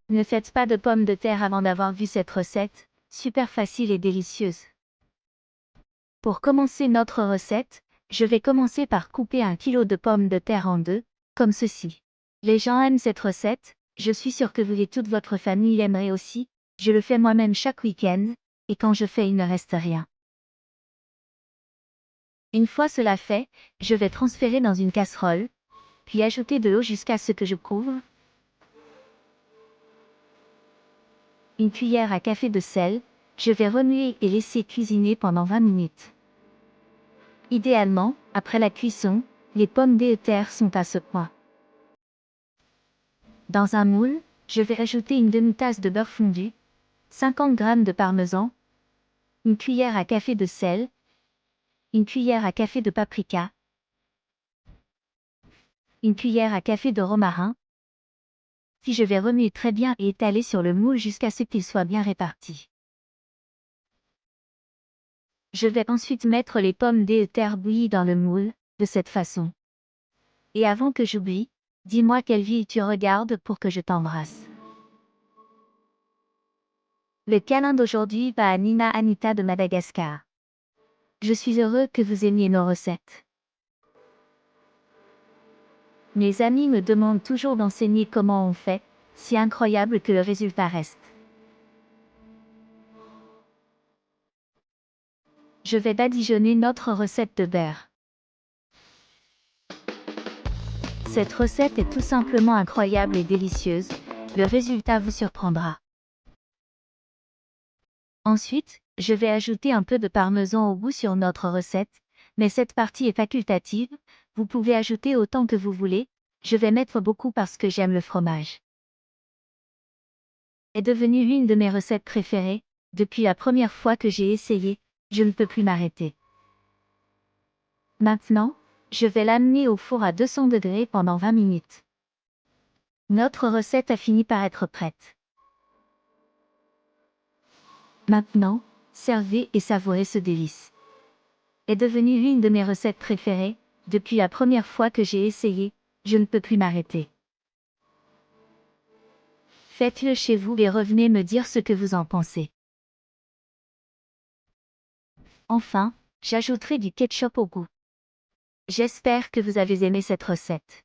Ne faites pas de pommes de terre avant d'avoir vu cette recette, super facile et délicieuse. Pour commencer notre recette, je vais commencer par couper 1 kg de pommes de terre en deux, comme ceci. Les gens aiment cette recette, je suis sûre que vous et toute votre famille l'aimeraient aussi, je le fais moi-même chaque week-end, et quand je fais il ne reste rien. Une fois cela fait, je vais transférer dans une casserole, puis ajouter de l'eau jusqu'à ce que je couvre, une cuillère à café de sel, je vais remuer et laisser cuisiner pendant 20 minutes. Idéalement, après la cuisson, les pommes de terre sont à ce point. Dans un moule, je vais ajouter une demi-tasse de beurre fondu, 50 g de parmesan, une cuillère à café de sel, une cuillère à café de paprika, une cuillère à café de romarin. Puis je vais remuer très bien et étaler sur le moule jusqu'à ce qu'il soit bien réparti. Je vais ensuite mettre les pommes de terre bouillies dans le moule, de cette façon. Et avant que j'oublie, dis-moi quelle ville tu regardes pour que je t'embrasse. Le câlin d'aujourd'hui va à Nina Anita de Madagascar. Je suis heureux que vous aimiez nos recettes. Mes amis me demandent toujours d'enseigner comment on fait, si incroyable que le résultat reste. Je vais badigeonner notre recette de beurre. Cette recette est tout simplement incroyable et délicieuse, le résultat vous surprendra. Ensuite, je vais ajouter un peu de parmesan au goût sur notre recette, mais cette partie est facultative, vous pouvez ajouter autant que vous voulez, je vais mettre beaucoup parce que j'aime le fromage. Est devenue une de mes recettes préférées, depuis la première fois que j'ai essayé, je ne peux plus m'arrêter. Maintenant, je vais l'amener au four à 200 degrés pendant 20 minutes. Notre recette a fini par être prête. Maintenant, servez et savourez ce délice. Est devenue une de mes recettes préférées, depuis la première fois que j'ai essayé, je ne peux plus m'arrêter. Faites-le chez vous et revenez me dire ce que vous en pensez. Enfin, j'ajouterai du ketchup au goût. J'espère que vous avez aimé cette recette.